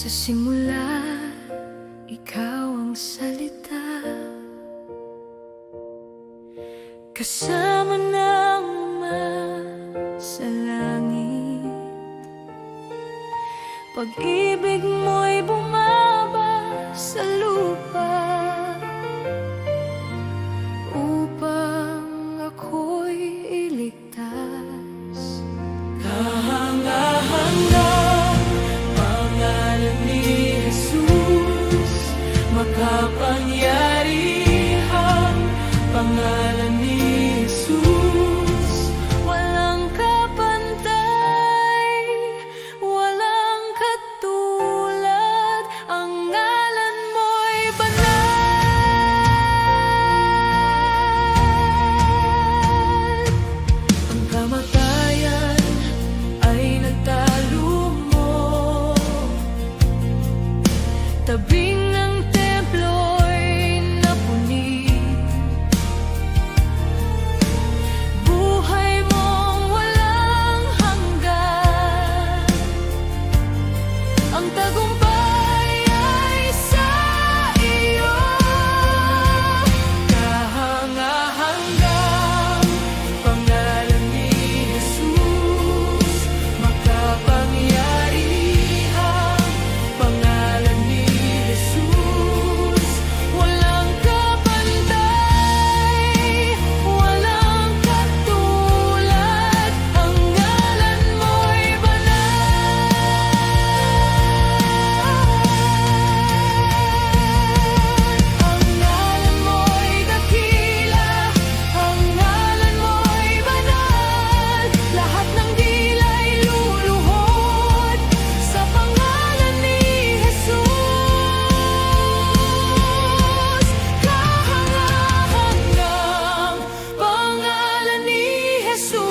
Sa simula, ikaw ang salita, kasama ng Ama sa langit. Pag-ibig mo'y bumaba sa lupa upang ako'y iligtas. Kahanga-hanga pangalan ni Jesus, makapangyarihan pangalan ni Jesus. Walang kapantay, walang katulad, ang ngalan mo'y banal. Ang kamatayan ay nagtalo mo, tabing ng templo'y napuni. Buhay mong walang hanggan, ang tagumpay ay sa iyo. Kahanga-hanggang pangalan ni Jesus, makapangyarihan pangalan ni Jesus. Walang kapantay, walang katulad, ang ngalan mo'y banal. Ang ngalan mo'y dakila, ang ngalan mo'y banal. Lahat ng dila'y luluhod sa pangalan ni Jesus. Kahanga-hanggang pangalan ni Jesus.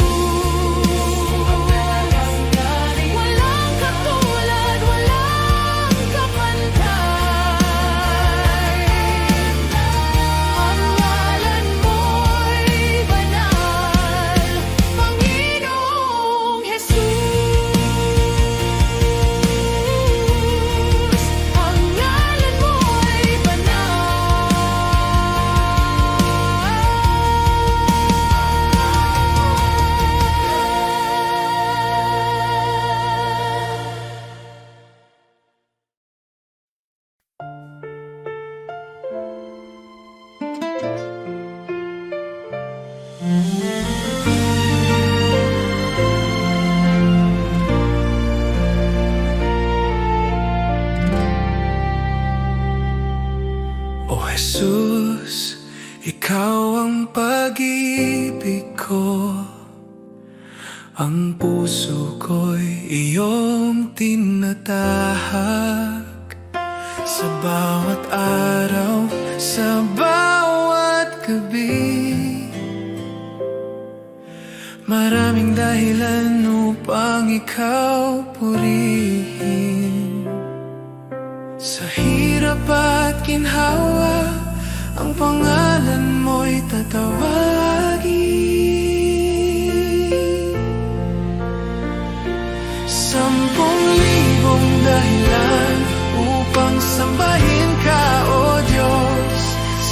Walang katulad, walang kapantay. Ang ngalan mo'y banal, Panginoong Jesus. Ang ngalan mo'y O Jesus, ikaw ang pag-ibig ko, ang puso ko'y iyong tinatahak. Sa bawat araw, sa bawat gabi, maraming dahilan upang ikaw purihin. Sa hirap at ginhawa, ang pangalan mo'y tatawagin. 10,000 dahilan upang sambahin ka, O Diyos.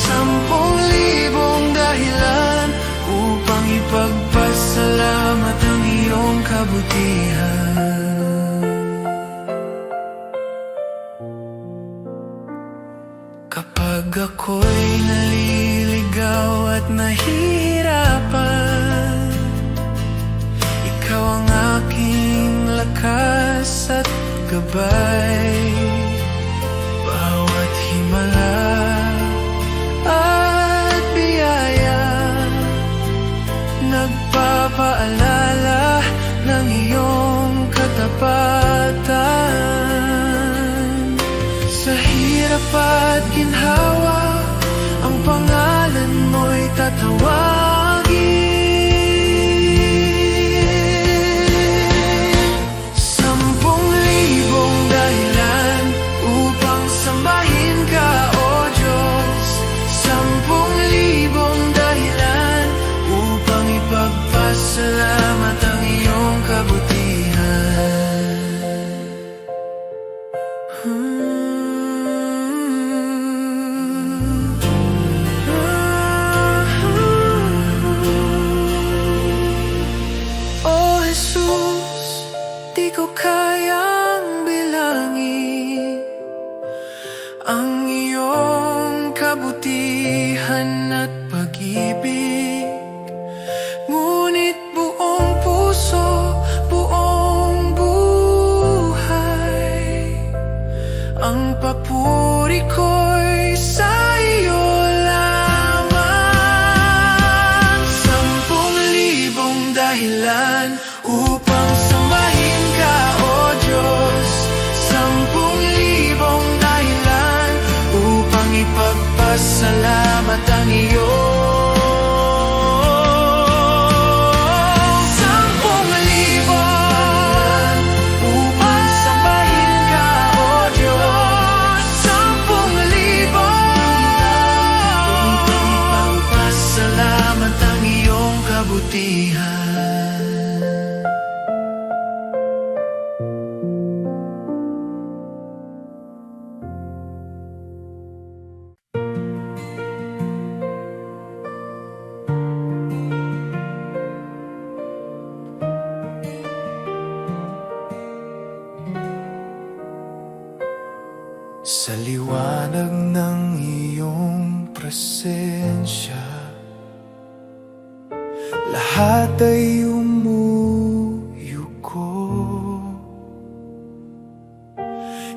10,000 dahilan upang ipagpasalamat ang iyong kabutihan. Kapag ako'y naliligaw at nahihirapan, ikaw ang aking lakas at gabay. Bawat himala at biyaya, nagpapaalala ng iyong katapatan. Sa hirap at ginhawa, ang pangalan mo'y tatawagin. 10,000 dahilan upang sambahin ka, O Diyos. 10,000 dahilan upang ipagpasalamat ang iyong kabutihan. ang iyong kabutihan at pag-ibig. Ngunit buong puso, buong buhay, ang papuri ko'y sa iyo lamang. 10,000 dahilan upang sambahin ka, O Diyos. 10,000 dahilan upang ipagpasalamat ang iyo. 10,000 upang sambahin ka, O Diyos. 10,000 upang ipagpasalamat ang iyong kabutihan. Sa liwanag ng iyong presensya, lahat ay umuyuko.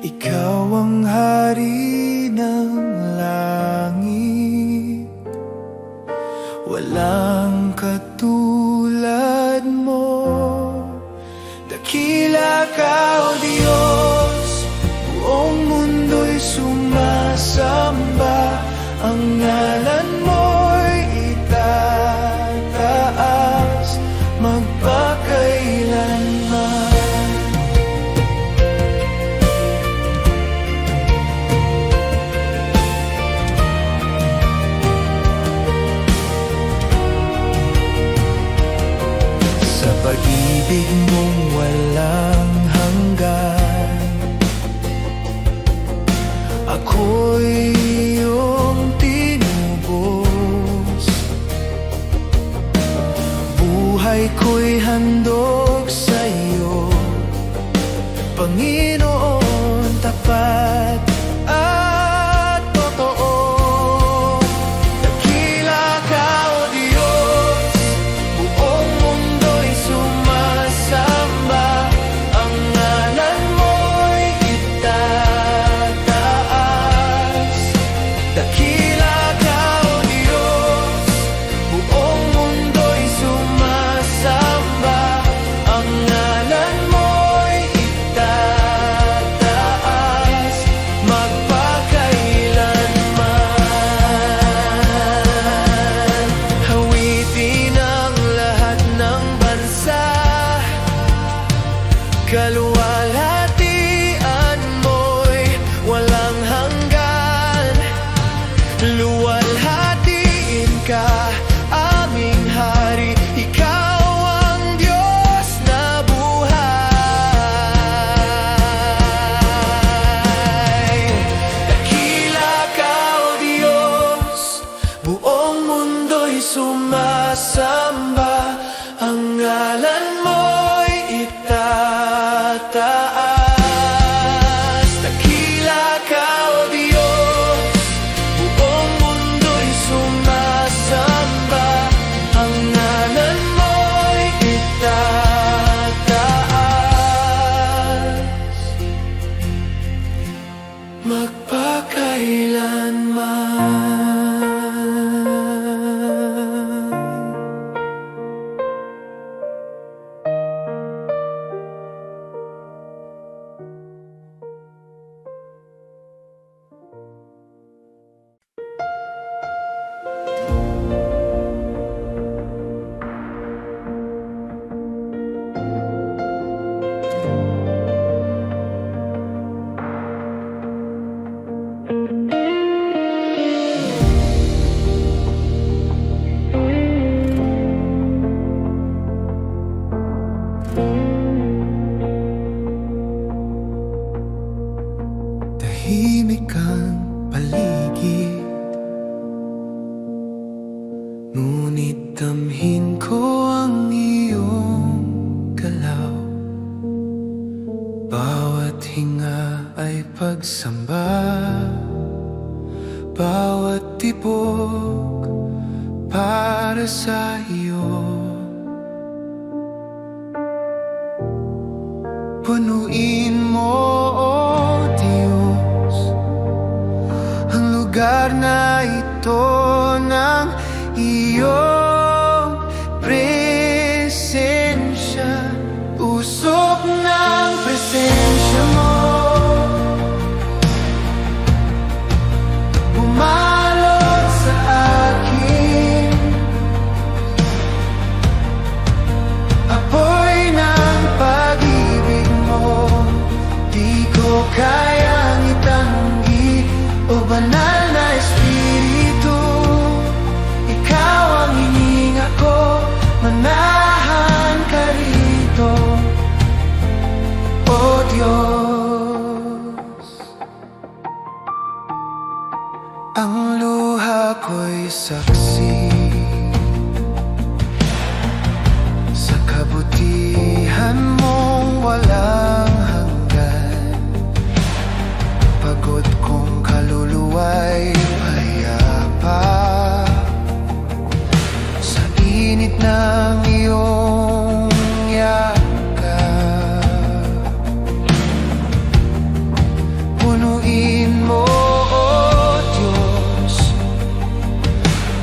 Ikaw ang hari ng langit, walang katulad mo. Dakila ka, O Diyos, buong mundo'y sumasamba. Ang ngalan mo'y itataas magpakailanman. Sa pag-ibig mong walang hanggan, ako'y iyong tinubos. Buhay ko'y handog sa iyo, Panginoon, tapat at totoo. Dakila ka, O Diyos, buong mundo'y sumasamba. Ang ngalan mo'y itataas. Dakila ka, O Diyos, buong mundo'y sumasamba. Ang ngalan mo'y itataas magpakailanman. Hawitin ang lahat ng bansa, kaluwalhatian mo'y walang hanggan. Luwalhatiin ka, aming hari, ikaw ang Diyos na buhay. Dakila ka, O Diyos, buong mundo'y sumasamba. Ang ngalan mo'y itataas. Dakila ka, O Diyos, buong mundo'y sumasamba. Ang ngalan mo'y itataas magpakailanman. Tahimik ang paligid, ngunit damhin ko ang iyong galaw. Bawat hinga ay pagsamba. bawat tibok para sa iyo. Punuin mo, O Diyos, ang lugar na ito ng iyong presensya. Usok ng presensya mo, bumalot sa akin. Apoy ng pag-ibig mo, di ko kayang itanggi. O banal na Espiritu, ikaw ang hininga ko, manahan ka rito, O Diyos. Ang luha ko'y saksi sa kabutihan mong walang hanggan. Pagod kong kaluluwa'y payapa sa init ng iyong yakap. Punuin mo, O Diyos,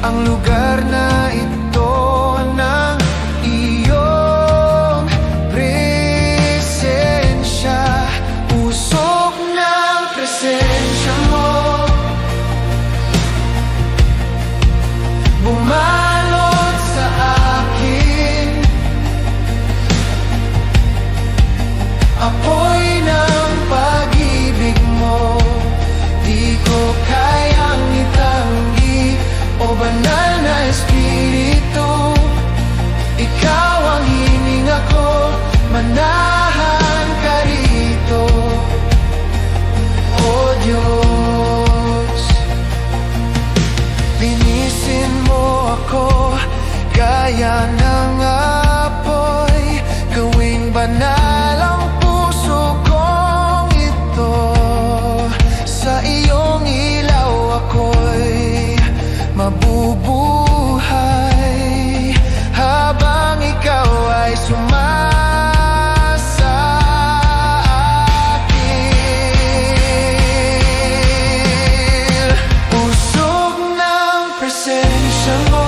ang lugar na ito ng iyong presensya. Usok ng presensya mo, bumalot sa akin. Apoy ng pag-ibig mo, di ko kayang itanggi. O banal na Espiritu, ikaw ang hininga ko, manahan ka rito, O Diyos. Linisin mo ako gaya ng apoy, gawing banal ang puso kong ito. Sa iyong ilaw ako'y mabubuhay, habang ikaw ay sumasa akin. Usog ng presensya mo,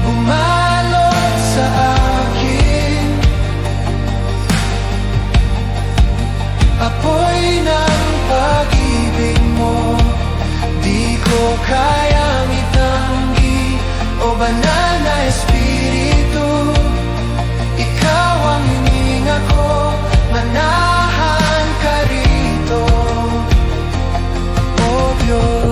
bumalot sa akin. Apoy ng pag-ibig mo, di ko kayang itanggi. O banal na Espiritu, ikaw ang hininga ko, manahan ka rito, O Diyos.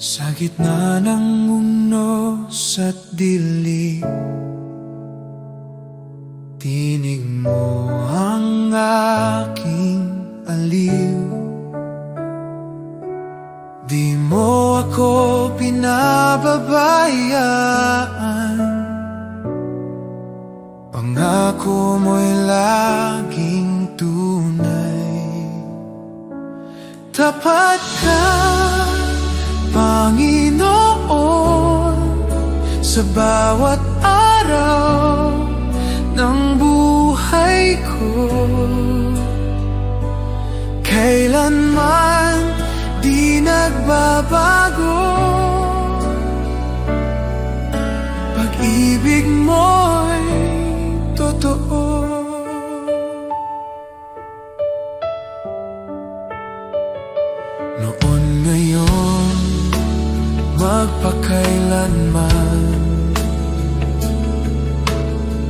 Sa gitna ng unos at dilim, tinig mo ang aking aliw. Di mo ako pinababayaan, pangako mo'y laging tunay. Tapat ka, Panginoon, sa bawat araw ng buhay ko. Kailanman di nagbabago, pag-ibig mo'y totoo. Noon, ngayon, magpakailanman,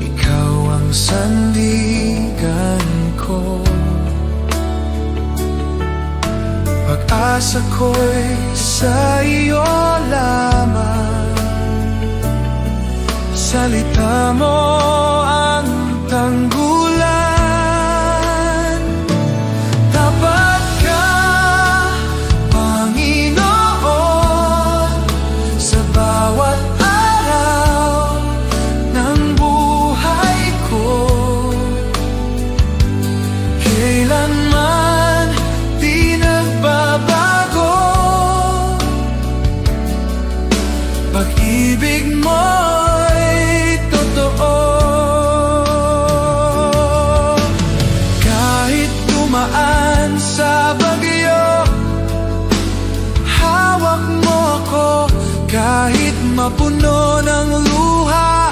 ikaw ang sandigan ko. Pag-asa ko'y sa iyo lamang, salita mo tanggulan. Tapat ka, Panginoon, sa bawat araw ng buhay ko. Kailanman di nagbabago, pag-ibig mo'y totoo. Kahit dumaan sa bagyo, hawak mo ako. Kahit mapuno ng luha,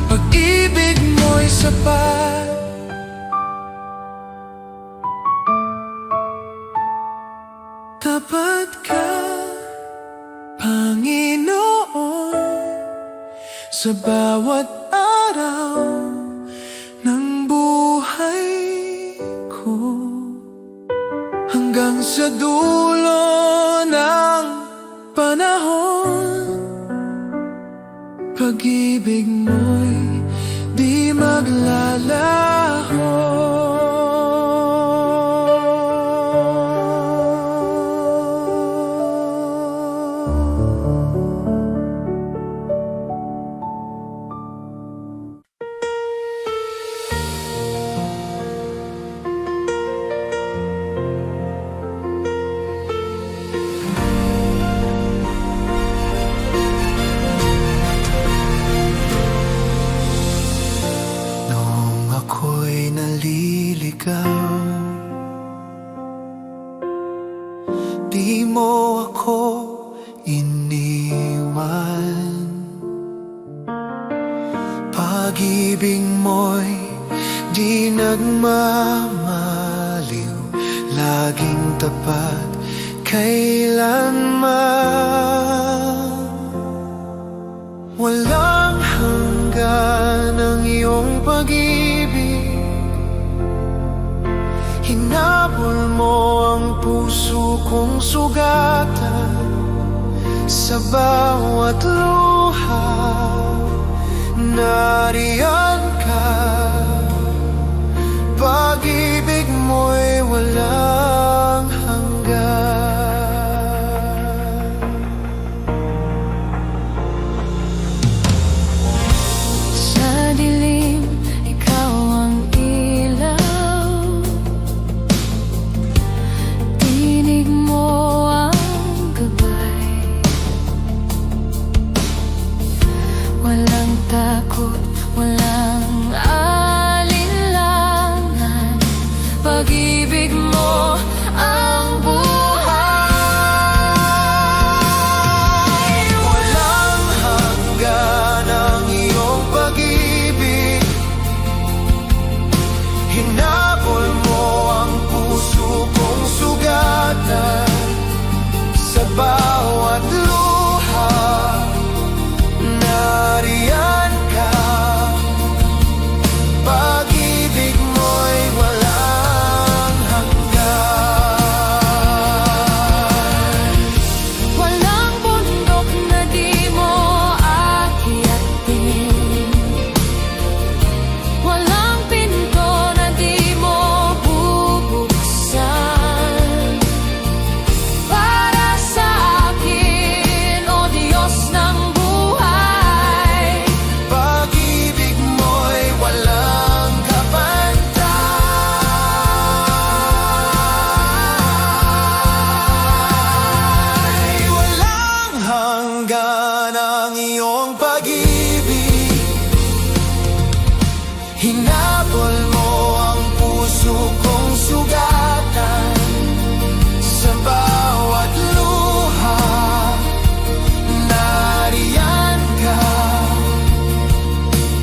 pag-ibig mo'y sapat. Tapat ka, Panginoon, sa bawat araw ng buhay ko. Hanggang sa dulo ng panahon, pag-ibig mo'y di maglalaho. Noong ako'y naliligaw, di mo ako iniwan. Pag-ibig mo'y di nagmamaliw, laging tapat kailanman. Walang hanggan ang iyong pag-ibig, hinabol mo ang puso kong sugatan. Sa bawat luha, nariyan ka. Pag-ibig mo'y walang hanggan. Sa dilim, ikaw ang ilaw. Tinig mo ang gabay. Walang takot, walang alinlangan. Pag-ibig mo ang buhay. Walang hanggan ang iyong pag-ibig, hinabol mo ang puso kong sugatan. Sa bawat luha, nariyan ka. Pag-ibig mo'y walang hanggan. Walang bundok na di mo aakyatin. Walang pinto na di mo bubuksan. Para sa akin, O Diyos ng buhay, Pag-ibig mo'y walang kapantay. Walang hanggan ang iyong pag-ibig, hinabol mo ang puso kong sugatan. Sa bawat luha, nariyan ka.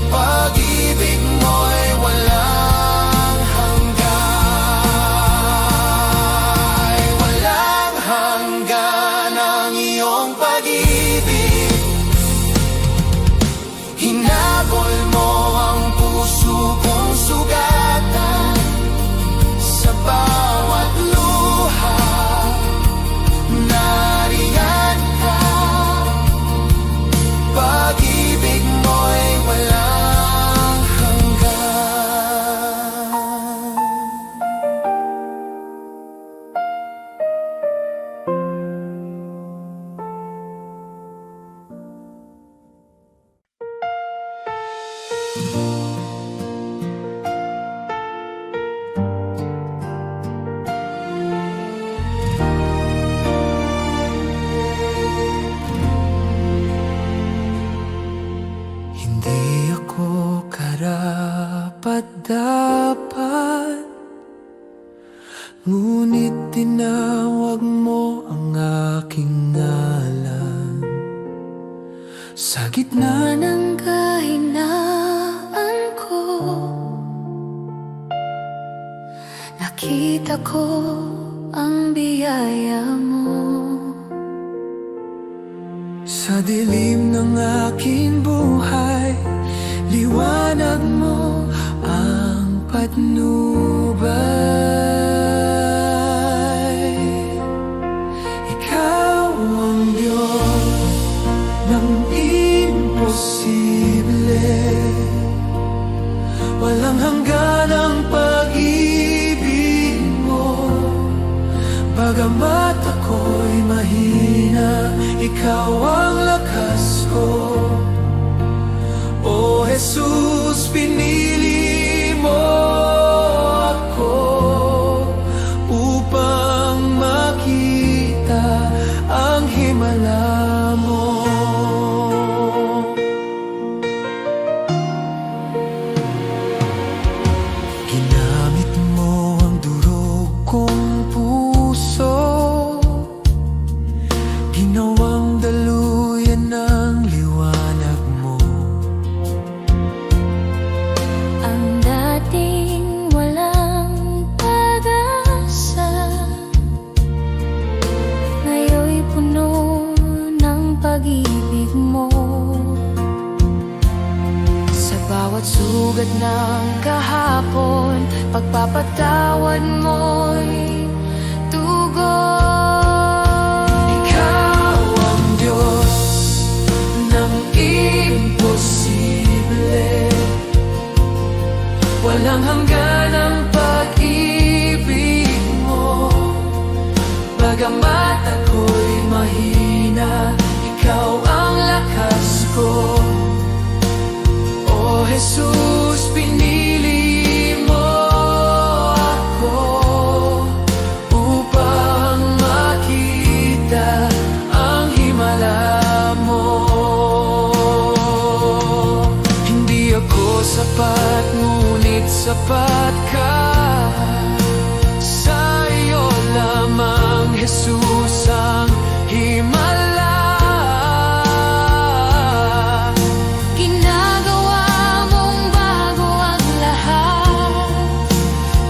Pag-ibig mo'y walang hanggan. Walang hanggan ang iyong pag-ibig, hinabol mo ang puso kong Hindi ako karapat-dapat, ngunit tinawag mo ang aking ngalan. Sa gitna Ng kahinaan ko, nakita ko ang biyaya mo. sa dilim ng aking buhay, liwanag mo ang patnubay. Ikaw ang Diyos ng imposible, walang hanggan ang pag-ibig mo. Bagamat ako'y mahina, ikaw ang lakas ko. O Jesus, pinili mo ako upang makita ang himala mo. Ginamit mo ang durog kong puso, ginawang daluyan ng liwanag mo. Ang dating walang pag-asa, ngayon'y puno ng pag-ibig mo. Sa bawat sugat ng kahapon, pagpapatawad mo'y tugon. Ikaw ang Diyos ng imposible, walang hanggan ang pag-ibig mo. Bagamat ako'y mahina, ikaw ang lakas ko. O Jesus, pinili mo ako upang makita ang himala mo. Hindi ako sapat, ngunit sapat ka. Sa iyo lamang, Jesus, ang himala. Ginagawa mong bago ang lahat,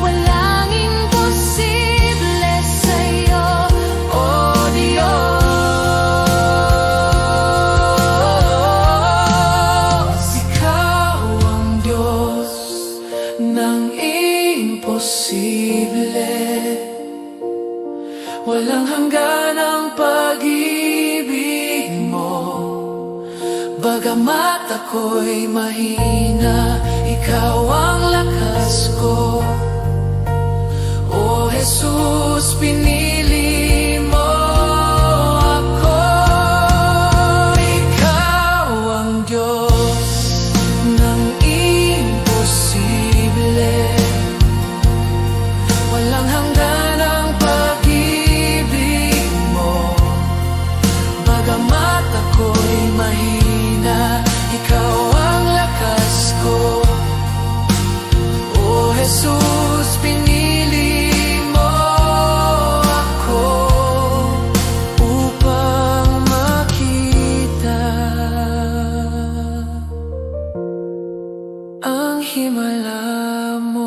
walang imposible sa'yo, O Diyos, ikaw ang Diyos ng imposible, walang hanggan ang pag-ibig mo. Bagamat ako'y mahina, ikaw ang lakas ko. O Jesus, pinili mo ako. Ikaw ang Diyos ng imposible, walang hanggan ang pag-ibig mo. Bagamat ako'y mahina, ikaw ang lakas ko. O Jesus, pinili mo ako upang makita ang himala mo.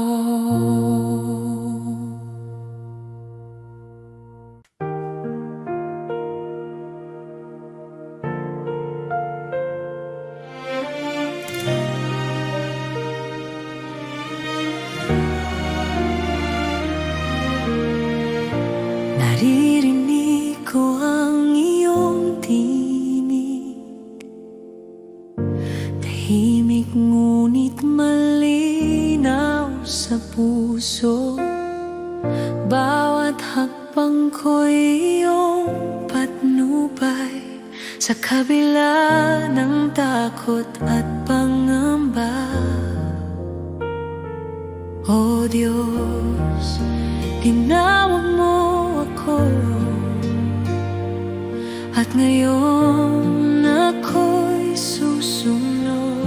naririnig ko ang iyong tinig, tahimik ngunit malinaw sa puso. Bawat hakbang ko'y iyong patnubay, sa kabila ng takot at pangamba. Diyos, tinawag mo ako, at ngayon ako'y susunod.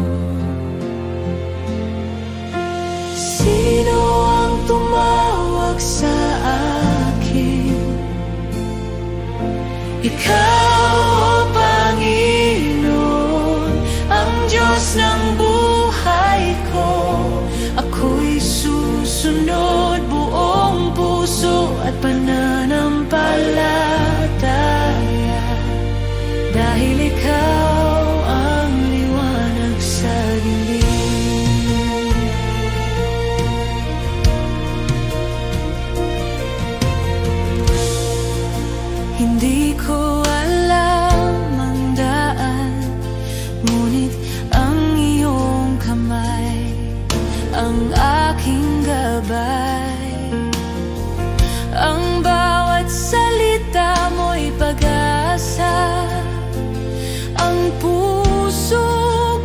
Sino ang tumawag sa akin? Ikaw, o Panginoon, ang Diyos ng buhay ko. Ako'y susunod buong puso at pananampalataya, dahil ikaw ang liwanag sa dilim. Hindi ko alam ang daan, ngunit ang iyong kamay ang aking gabay. Ang bawat salita mo'y pag-asa, ang puso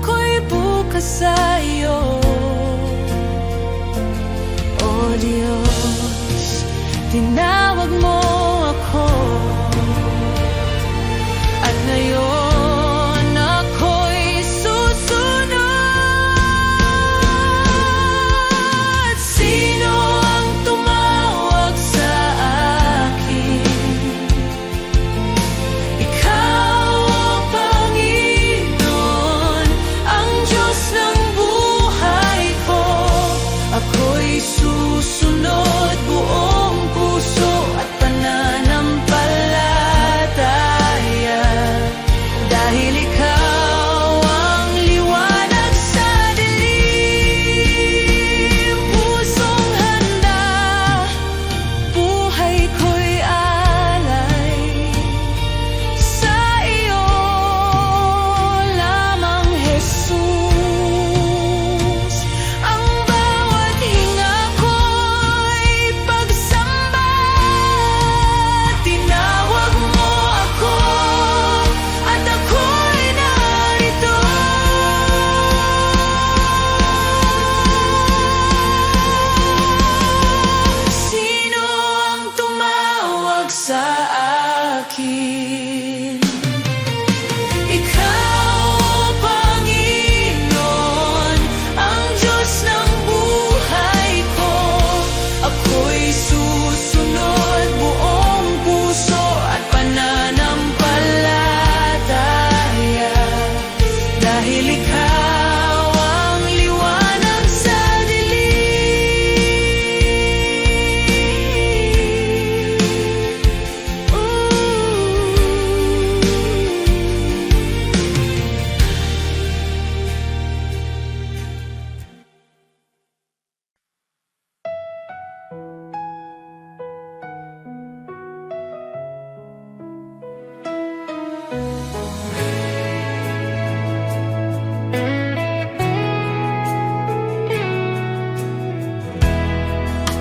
ko'y bukas sa iyo. O Diyos, tinawag mo ako, at ngayon ako'y susunod. Sino ang tumawag sa akin? Ikaw, o Panginoon, ang Diyos ng buhay ko. Ako'y susunod buong puso at pananampalataya, dahil ikaw ang liwanag sa dilim. Pusong handa, buhay ko'y alay sa iyo lamang, Jesus. Ang bawat hinga ko'y pagsamba, tinawag mo ako, at ako'y narito. Sino ang tumawag sa akin? Ikaw, o Panginoon, ang Diyos ng buhay ko. Ako'y susunod buong puso at pananampalataya, dahil ikaw ang liwanag sa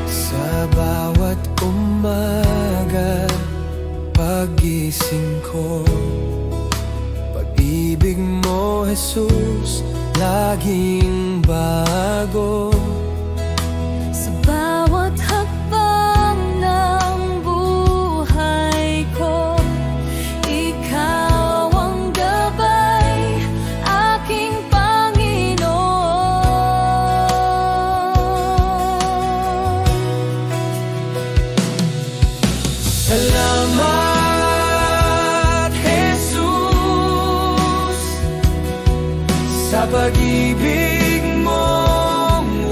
Sa bawat umaga, pagising ko, pag-ibig mo, Jesus, laging bago. Sa bawat hakbang ng buhay ko, ikaw ang gabay, aking Panginoon. Salamat, Jesus, sa pag-ibig mong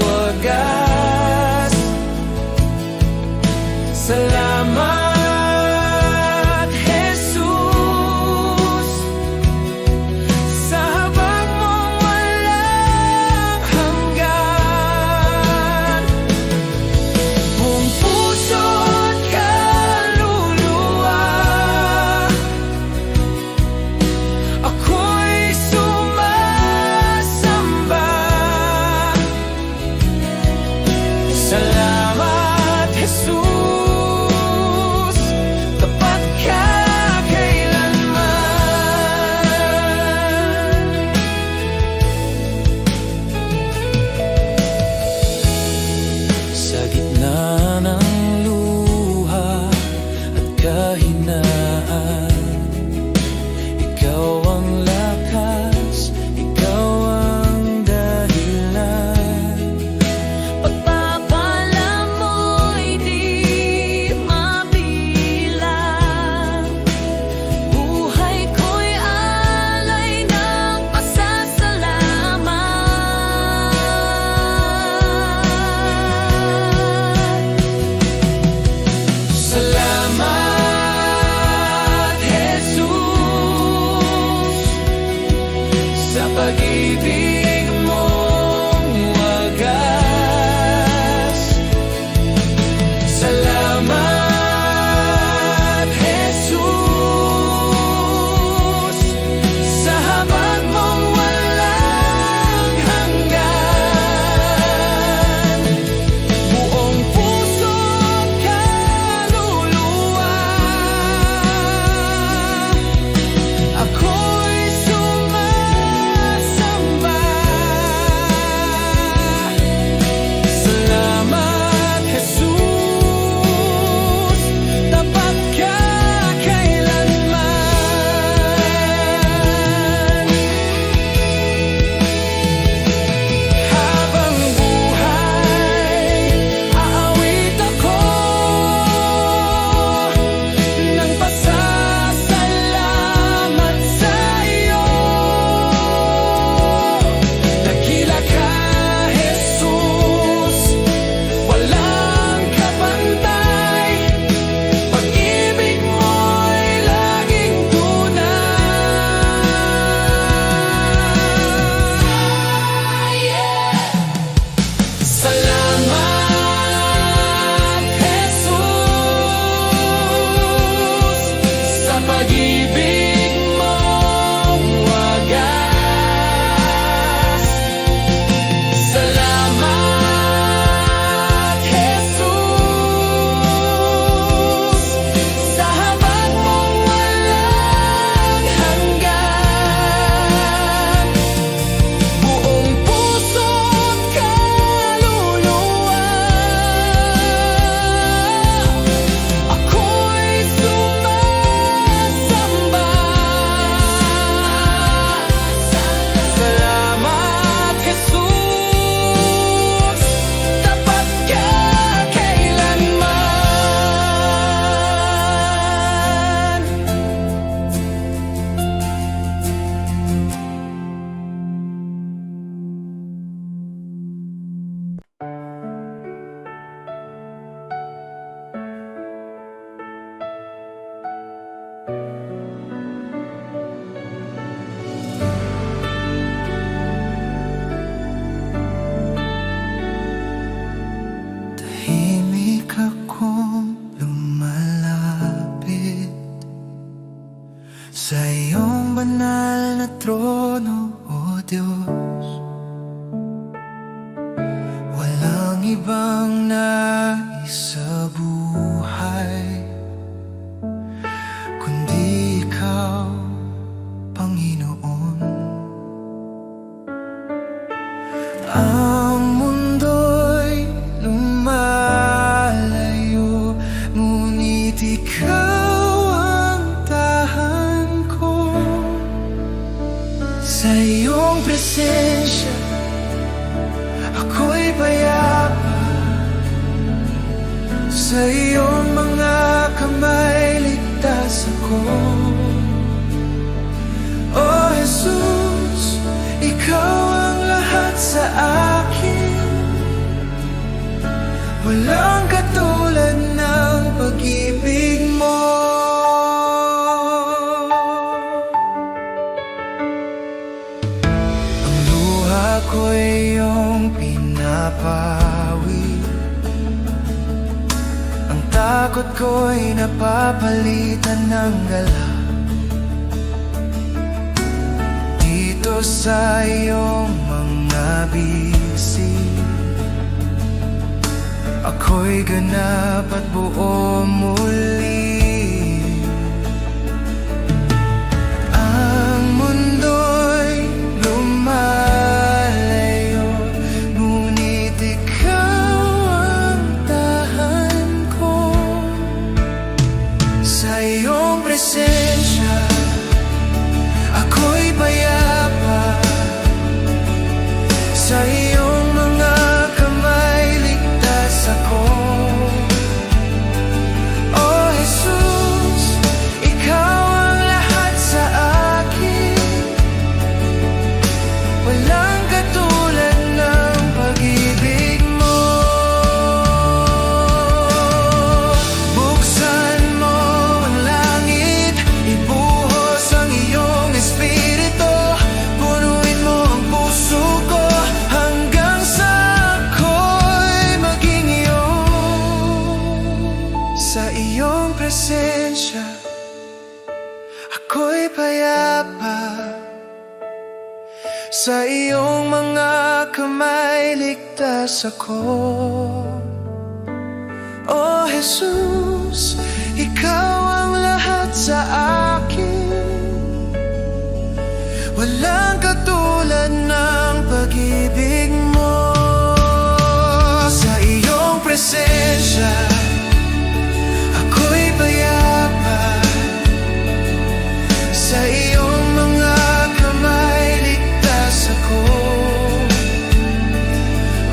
ibang nais sa buhay kundi ikaw, Panginoon. Ang mundo'y lumalayo, ngunit ikaw ang tahan ko. Sa iyong presensya ako'y payapa, sa iyong mga kamay ligtas ako. Oh Jesus, ikaw ang lahat sa akin. Walang katulad ng pag-ibig mo. Ang luha ko'y iyong pinapawi, ang takot ko'y napapalitan ng gala. Dito sa iyong mga bisig, ako'y ganap at buo muli. Ang mundo'y lumalayo, ngunit ikaw ang tahan ko. Sa iyong presensya ako'y payapa, sa iyong mga kamay ligtas ako. Oh Jesus, ikaw ang lahat sa akin. Walang katulad ng pag-ibig mo. Buksan mo ang langit, ibuhos ang iyong espiritu, punuin mo ang puso ko hanggang sa ako'y maging iyo. Sa iyong presensya ako'y payapa, sa iyong mga kamay ligtas ako. Oh Jesus, ikaw ang lahat sa akin. Walang katulad ng pag-ibig mo. Sa iyong presensya ako'y payapa, sa iyong mga kamay ligtas ako.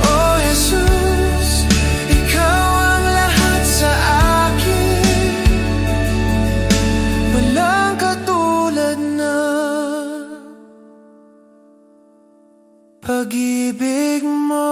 Oh Jesus, ikaw ang lahat sa akin. Walang katulad ng pag-ibig mo.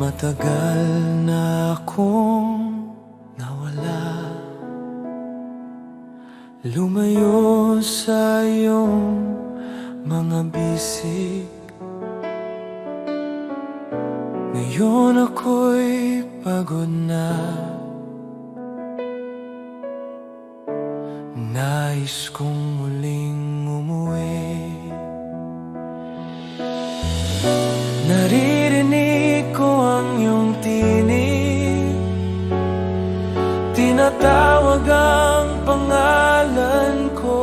Matagal na akong nawala, lumayo sa iyong mga bisig. Ngayon ako'y pagod na, nais kong muling umuwi. Naririnig ko ang iyong tinig, tinatawag ang pangalan ko.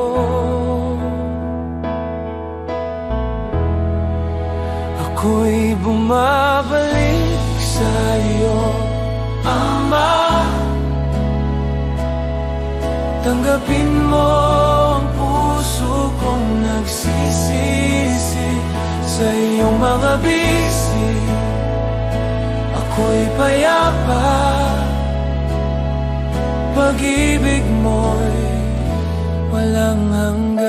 Ako'y bumabalik sa iyo, Ama. Tanggapin mo ang puso kong nagsisisi sa iyong mga bisig. Ako'y payapa, pag-ibig mo'y walang hanggan.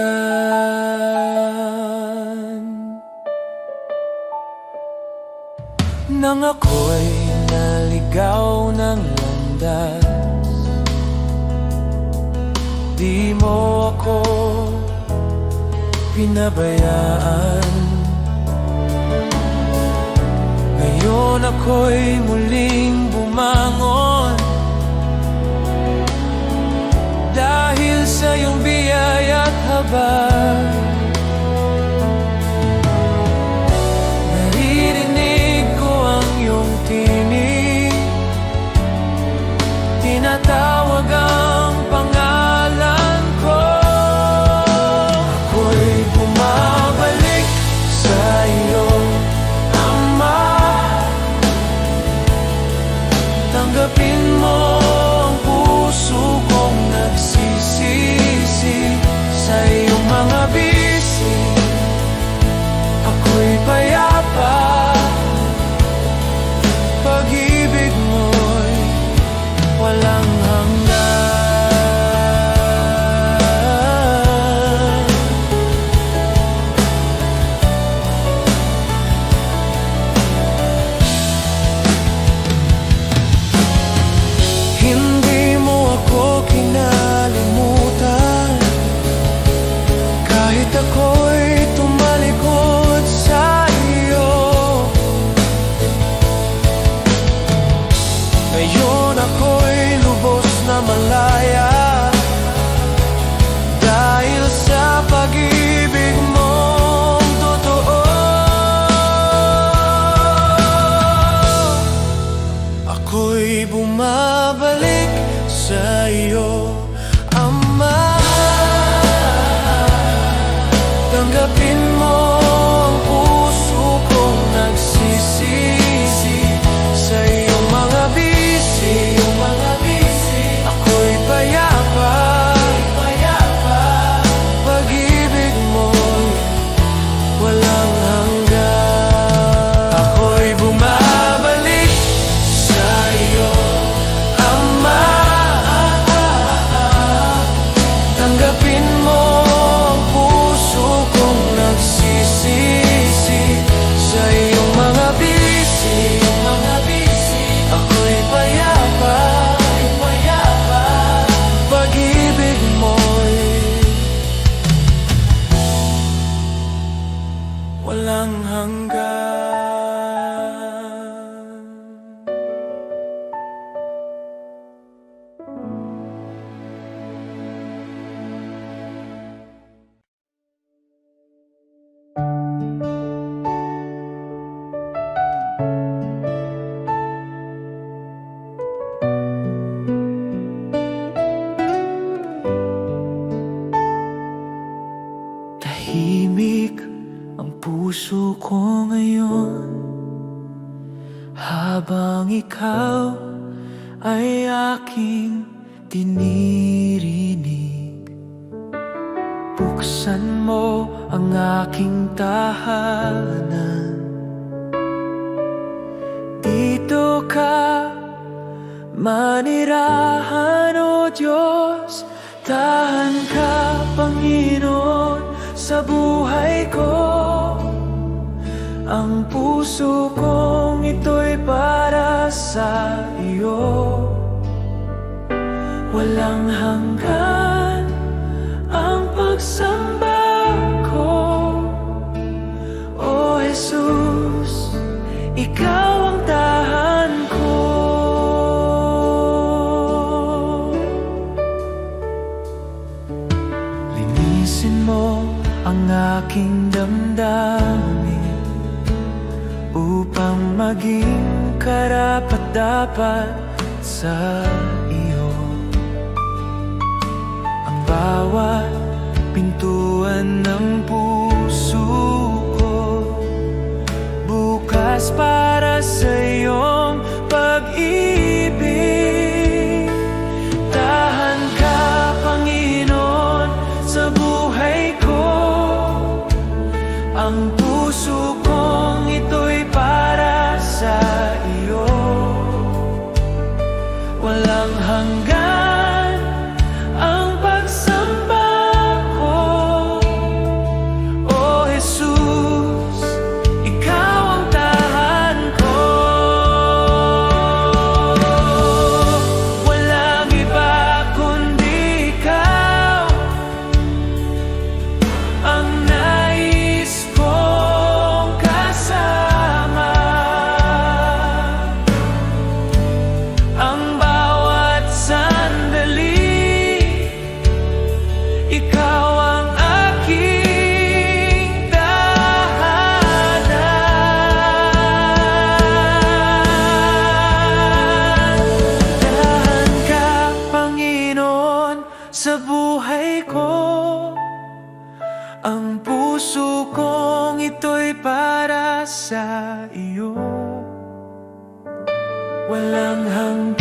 Nang ako'y naligaw ng landas. Di mo ako pinabayaan. Ngayon ako'y muling bumangon dahil sa iyong biyaya at habag. Naririnig ko ang iyong tinig, tinatawag ang pangalan ko. Ako'y bumabalik sa iyo, Ama. Tanggapin mo ang puso kong nagsisisi sa iyong mga bisi. Ako'y payapa, pag-ibig mo'y walang hanggan. Hindi mo ako kinalimutan, kahit ako'y tumalikod sa iyo. Ngayon ako'y lubos na malaya dahil sa pag-ibig mong totoo. Ako'y bumabalik sa iyo, Ama. Tanggapin mo ang puso kong nagsisisi sa iyong mga bisi. Ako'y payapa, pag-ibig mo'y walang hanggan. Ako'y bumabalik sa iyo, Ama. Tanggapin mo ang puso kong nagsisisi sa iyong mga bisi. Ako'y payapa, pag-ibig mo'y walang hanggan. Tahimik ang puso ko ngayon habang ikaw ay aking dinirinig. Buksan mo ang aking tahanan, dito ka manirahan, o Diyos. Tahan ka, Panginoon, sa buhay ko. Ang puso kong ito'y para sa iyo. Walang hanggan ang pagsamba ko, O Jesus, ikaw ang tahan ko. Linisin mo ang aking damdamin upang maging karapat-dapat sa iyo. Ang bawat pintuan ng puso ko bukas para sa iyong pag-ibig. Tahan ka, Panginoon, sa buhay ko. Ang puso kong ito'y para sa iyo. Walang hanggan ang pagsamba ko, O Jesus, ikaw ang tahan ko. walang hanggan.